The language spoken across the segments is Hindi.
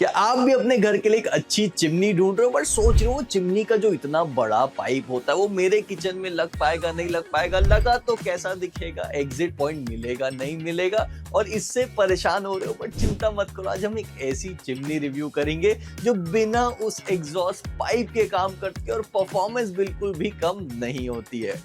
क्या आप भी अपने घर के लिए एक अच्छी चिमनी ढूंढ रहे हो बट सोच रहे हो चिमनी का जो इतना बड़ा पाइप होता है वो मेरे किचन में लग पाएगा नहीं लग पाएगा, लगा तो कैसा दिखेगा, एग्जिट पॉइंट मिलेगा नहीं मिलेगा, और इससे परेशान हो रहे हो। बट चिंता मत करो, आज हम एक ऐसी चिमनी रिव्यू करेंगे जो बिना उस एग्जॉस्ट पाइप के काम करती है और परफॉर्मेंस बिल्कुल भी कम नहीं होती है।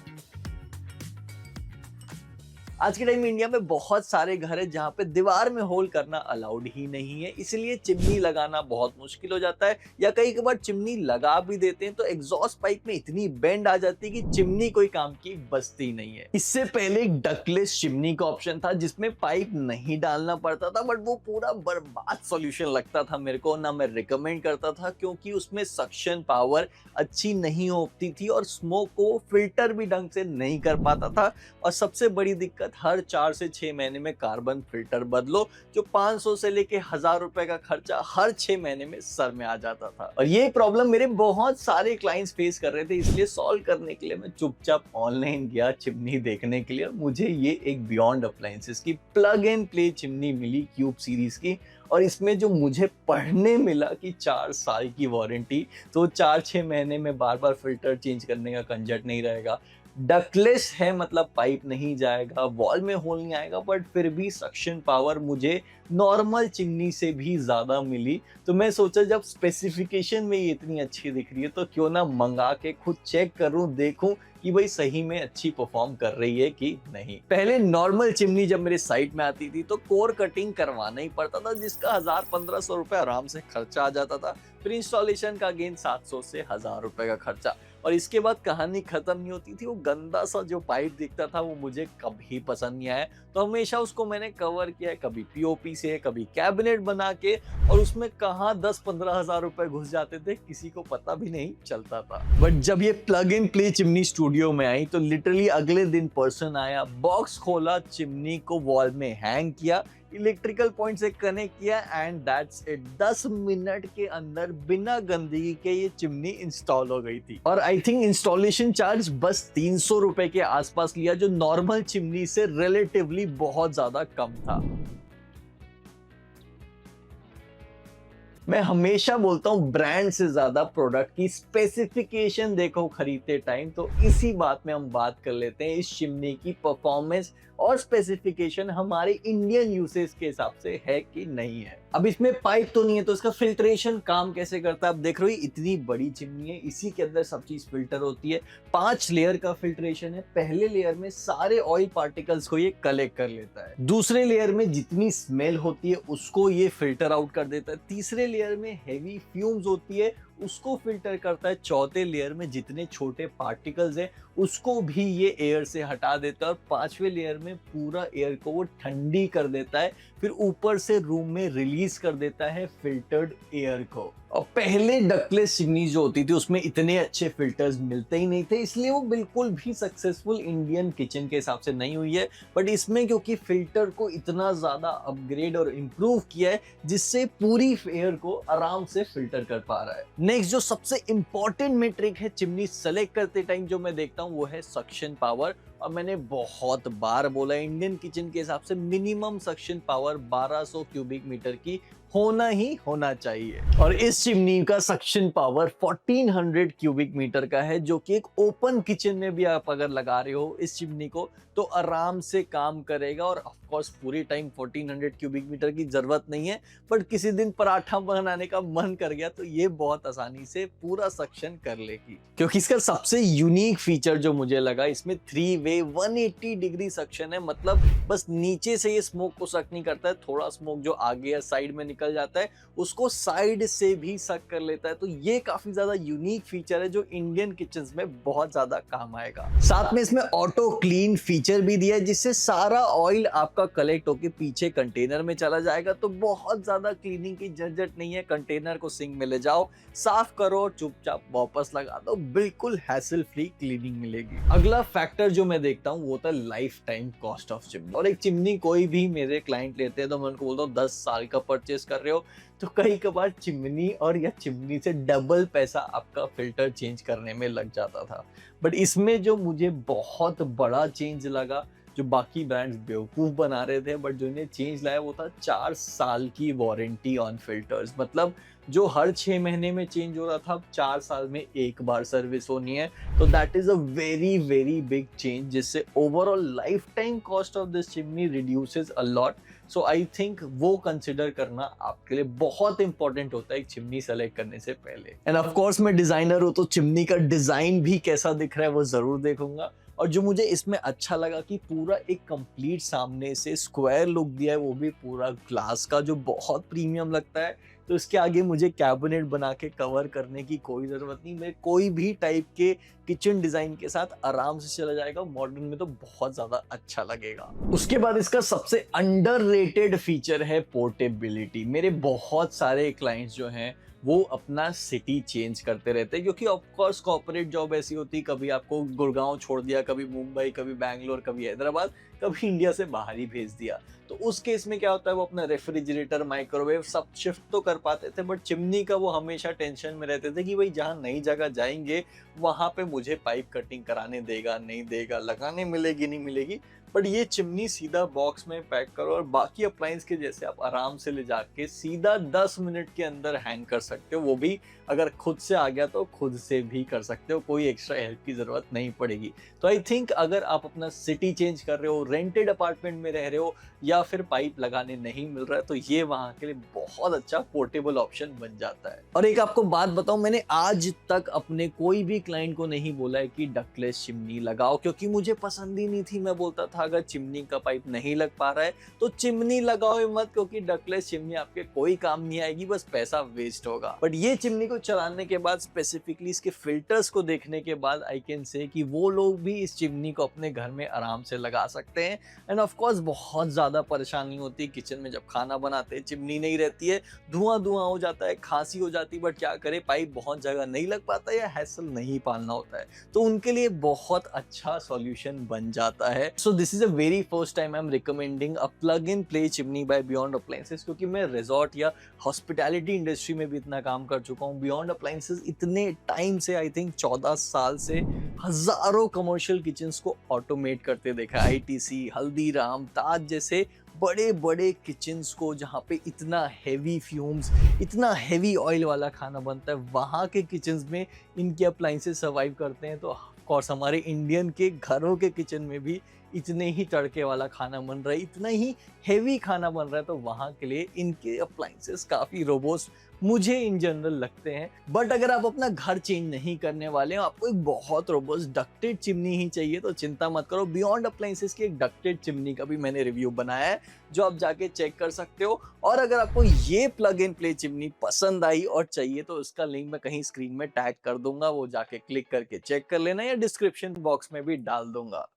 आज के टाइम में इंडिया में बहुत सारे घर है जहाँ पे दीवार में होल करना अलाउड ही नहीं है, इसलिए चिमनी लगाना बहुत मुश्किल हो जाता है। या कई बार चिमनी लगा भी देते हैं तो एग्जॉस्ट पाइप में इतनी बेंड आ जाती है कि चिमनी कोई काम की बचती नहीं है। इससे पहले एक डकलेस चिमनी का ऑप्शन था जिसमें पाइप नहीं डालना पड़ता था, बट वो पूरा बर्बाद सॉल्यूशन लगता था मेरे को, ना मैं रिकमेंड करता था क्योंकि उसमें सक्शन पावर अच्छी नहीं होती थी और स्मोक को फिल्टर भी ढंग से नहीं कर पाता था। और सबसे बड़ी दिक्कत, हर 4 से 6 महीने में कार्बन फिल्टर बदलो, जो 500 से लेके 1000 रुपए का खर्चा हर 6 महीने में सर में आ जाता था। और ये प्रॉब्लम मेरे बहुत सारे क्लाइंट्स फेस कर रहे थे, इसलिए सॉल्व करने के लिए मैं चुपचाप ऑनलाइन गया चिमनी देखने के लिए और मुझे ये एक बियॉन्ड अप्लायंसेस की प्लग एंड प्ले चिमनी मिली क्यूब सीरीज की। और इसमें जो मुझे पढ़ने मिला कि 4 साल की वारंटी, तो 4-6 महीने में बार बार फिल्टर चेंज करने का झंझट नहीं रहेगा। डकलेस है मतलब पाइप नहीं जाएगा, वॉल में होल नहीं आएगा, बट फिर भी सक्शन पावर मुझे नॉर्मल चिमनी से भी ज्यादा मिली। तो मैं सोचा जब स्पेसिफिकेशन में ये इतनी अच्छी दिख रही है तो क्यों ना मंगा के खुद चेक करूं, देखूं कि भाई सही में अच्छी परफॉर्म कर रही है कि नहीं। पहले नॉर्मल चिमनी जब मेरे साइट में आती थी तो कोर कटिंग करवाना ही पड़ता था, जिसका 1000-1500 रुपए आराम से खर्चा आ जाता था। फिर इंस्टॉलेशन का अगेन 700 से 1000 रुपए का खर्चा, और इसके बाद कहानी खत्म नहीं होती थी। वो गंदा सा जो पाइप दिखता था वो मुझे कभी पसंद नहीं आया, तो हमेशा उसको मैंने कवर किया है, कभी पीओपी से, कभी कैबिनेट बना के, और उसमें कहाँ 10-15 हजार रुपए घुस जाते थे किसी को पता भी नहीं चलता था। बट जब ये plug in play chimney studio में आई तो लिटरली अगले दिन पर्सन आया, बॉक्स खोला, चिमनी को वॉल में हैंग किया, इलेक्ट्रिकल पॉइंट से कनेक्ट किया एंड दैट्स इट। 10 मिनट के अंदर बिना गंदगी के ये चिमनी इंस्टॉल हो गई थी। और आई थिंक इंस्टॉलेशन चार्ज बस 300 रुपए के आसपास लिया, जो नॉर्मल चिमनी से रिलेटिवली बहुत ज्यादा कम था। मैं हमेशा बोलता हूँ ब्रांड से ज्यादा प्रोडक्ट की स्पेसिफिकेशन देखो खरीदते टाइम, तो इसी बात में हम बात कर लेते हैं इस चिमनी की परफॉर्मेंस और स्पेसिफिकेशन हमारे इंडियन यूसेज के हिसाब से है कि नहीं है। अब इसमें पाइप तो नहीं है तो इसका फिल्ट्रेशन काम कैसे करता है। अब देख रहे हो इतनी बड़ी चिमनी है, इसी के अंदर सब चीज फिल्टर होती है। 5 लेयर का फिल्ट्रेशन है। पहले लेयर में सारे ऑयल पार्टिकल्स को ये कलेक्ट कर लेता है, दूसरे लेयर में जितनी स्मेल होती है उसको ये फिल्टर आउट कर देता है, तीसरे लेयर में हैवी फ्यूम्स होती है उसको फिल्टर करता है, चौथे लेयर में जितने छोटे पार्टिकल्स हैं उसको भी ये एयर से हटा देता है, और 5वें लेयर में पूरा एयर को वो ठंडी कर देता है, फिर ऊपर से रूम में रिलीज कर देता है फिल्टर्ड एयर को। और पहले डकलेस चिमनी जो होती थी उसमें इतने अच्छे फिल्टर्स मिलते ही नहीं थे, इसलिए वो बिल्कुल भी सक्सेसफुल इंडियन किचन के हिसाब से नहीं हुई है। बट इसमें क्योंकि फिल्टर को इतना ज्यादा अपग्रेड और इम्प्रूव किया है जिससे पूरी एयर को आराम से फिल्टर कर पा रहा है। नेक्स्ट जो सबसे इंपॉर्टेंट मेट्रिक है चिमनी सेलेक्ट करते टाइम जो मैं देखता हूँ वो है सक्शन पावर। और मैंने बहुत बार बोला इंडियन किचन के हिसाब से minimum suction power 1200 cubic metre की होना ही होना चाहिए, और इस चिमनी का सक्शन पावर 1400 क्यूबिक मीटर का है, जो कि एक ओपन किचन में भी आप अगर लगा रहे हो इस चिमनी को तो आराम से काम करेगा। और ऑफ कोर्स पूरी टाइम 1400 क्यूबिक मीटर की जरूरत नहीं है, बट किसी दिन पराठा बनाने का मन कर गया तो ये बहुत आसानी से पूरा सक्शन कर लेगी। क्योंकि इसका सबसे यूनिक फीचर जो मुझे लगा, इसमें 3 वे 180 डिग्री सक्शन है, मतलब बस नीचे से ये स्मोक को सक नहीं करता है, थोड़ा स्मोक जो आगे या साइड में निकल जाता है उसको साइड से भी सक कर लेता है। तो ये काफी ज्यादा यूनिक फीचर है जो इंडियन किचन्स में बहुत ज्यादा काम आएगा। साथ में इसमें ऑटो क्लीन फीचर भी दिया है, जिससे सारा ऑयल आपका कलेक्ट होके पीछे कंटेनर में चला जाएगा, तो बहुत ज्यादा क्लीनिंग की झंझट नहीं है। कंटेनर को सिंक में ले जाओ, साफ करो, चुपचाप वापस लगा दो, बिल्कुल हैसल फ्री क्लीनिंग मिलेगी। अगला फैक्टर जो मैं देखता हूँ वो होता है life time cost of chimney. और एक चिमनी कोई भी मेरे क्लाइंट लेते हैं तो मैं उनको बोलता हूँ 10 साल का परचेस कर रहे हो तो कई कबार चिमनी और या चिमनी से डबल पैसा आपका फिल्टर चेंज करने में लग जाता था। बट इसमें जो मुझे बहुत बड़ा चेंज लगा, जो बाकी ब्रांड्स बेवकूफ़ बना रहे थे, बट जो इन्हें चेंज लाया वो था 4 साल की वारंटी ऑन फ़िल्टर्स। मतलब जो हर 6 महीने में चेंज हो रहा था, अब 4 साल में 1 बार सर्विस होनी है। तो that is a very, very big change, जिससे overall life time cost of this chimney reduces a lot. So I think वो कंसिडर करना आपके लिए बहुत इंपॉर्टेंट होता है एक चिमनी सेलेक्ट करने से पहले। एंड ऑफ कोर्स मैं डिजाइनर हूँ, तो चिमनी का डिजाइन भी कैसा दिख रहा है वो जरूर देखूंगा। और जो मुझे इसमें अच्छा लगा कि पूरा एक कंप्लीट सामने से स्क्वायर लुक दिया है, वो भी पूरा ग्लास का, जो बहुत प्रीमियम लगता है। तो इसके आगे मुझे कैबिनेट बना के कवर करने की कोई ज़रूरत नहीं, मैं कोई भी टाइप के किचन डिज़ाइन के साथ आराम से चला जाएगा। मॉडर्न में तो बहुत ज़्यादा अच्छा लगेगा। उसके बाद इसका सबसे अंडररेटेड फीचर है पोर्टेबिलिटी। मेरे बहुत सारे क्लाइंट्स जो हैं वो अपना सिटी चेंज करते रहते हैं, क्योंकि ऑफ कोर्स कॉर्पोरेट जॉब ऐसी होती है, कभी आपको गुड़गांव छोड़ दिया, कभी मुंबई, कभी बैंगलोर, कभी हैदराबाद, कभी इंडिया से बाहर ही भेज दिया। तो उस केस में क्या होता है, वो अपना रेफ्रिजरेटर, माइक्रोवेव सब शिफ्ट तो कर पाते थे, बट चिमनी का वो हमेशा टेंशन में रहते थे कि भाई जहाँ नई जगह जाएंगे वहां पे मुझे पाइप कटिंग कराने देगा नहीं देगा, लगाने मिलेगी नहीं मिलेगी। बट ये चिमनी सीधा बॉक्स में पैक करो और बाकी अप्लायंस के जैसे आप आराम से ले जाके सीधा 10 मिनट के अंदर हैंग कर सकते हो। वो भी अगर खुद से आ गया तो खुद से भी कर सकते हो, कोई एक्स्ट्रा हेल्प की जरूरत नहीं पड़ेगी। तो आई थिंक अगर आप अपना सिटी चेंज कर रहे हो, रेंटेड अपार्टमेंट में रह रहे हो, या फिर पाइप लगाने नहीं मिल रहा है, तो ये वहां के लिए बहुत अच्छा पोर्टेबल ऑप्शन बन जाता है। और एक आपको बात बताऊं, मैंने आज तक अपने कोई भी क्लाइंट को नहीं बोला है कि डक्टलेस चिमनी लगाओ, क्योंकि मुझे पसंद ही नहीं थी। मैं बोलता था अगर चिमनी का पाइप नहीं लग पा रहा है तो चिमनी लगाओ ही मत, क्योंकि डक्टलेस चिमनी आपके कोई काम नहीं आएगी, बस पैसा वेस्ट होगा। बट ये चिमनी को चलाने के बाद, स्पेसिफिकली इसके फिल्टर्स को देखने के बाद, आई कैन से कि वो लोग भी इस चिमनी को अपने घर में आराम से लगा सकते हैं। एंड ऑफ कोर्स बहुत ज्यादा परेशानी होती है किचन में, जब खाना बनाते हैं चिमनी नहीं रहती है, धुआं धुआं हो जाता है, खांसी हो जाती है, बट क्या करे, पाइप बहुत जगह नहीं लग पाता या हैसल नहीं पालना होता है, तो उनके लिए बहुत अच्छा सॉल्यूशन बन जाता है। So this is a very first time I am recommending a plug in play chimney by Beyond Appliances, क्योंकि मैं रिजॉर्ट या हॉस्पिटैलिटी इंडस्ट्री में भी इतना काम कर चुका हूँ। बियॉन्ड अप्लायंसेस इतने टाइम से, आई थिंक 14 साल से, हजारों कमर्शियल किचन्स को ऑटोमेट करते देखा। आईटीसी, हल्दीराम, ताज जैसे बड़े बड़े किचन्स को, जहाँ पे इतना हैवी फ्यूम्स, इतना हैवी ऑयल वाला खाना बनता है, वहाँ के किचन्स में इनके अप्लायंसेस सर्वाइव करते हैं। तो ऑफ कोर्स हमारे इंडियन के घरों के किचन में भी इतने ही तड़के वाला खाना बन रहा है, इतना ही हैवी खाना बन रहा है, तो वहाँ के लिए इनके अप्लायंसेस काफ़ी रोबोस्ट मुझे इन जनरल लगते हैं। बट अगर आप अपना घर चेंज नहीं करने वाले हो, आपको एक बहुत रोबोस्ट डक्टेड चिमनी ही चाहिए, तो चिंता मत करो, बियॉन्ड अप्लायंसेस की एक डक्टेड चिमनी का भी मैंने रिव्यू बनाया है, जो आप जाके चेक कर सकते हो। और अगर आपको ये प्लग इन प्ले चिमनी पसंद आई और चाहिए, तो उसका लिंक मैं कहीं स्क्रीन में टैग कर दूंगा, वो जाके क्लिक करके चेक कर लेना, या डिस्क्रिप्शन बॉक्स में भी डाल दूंगा।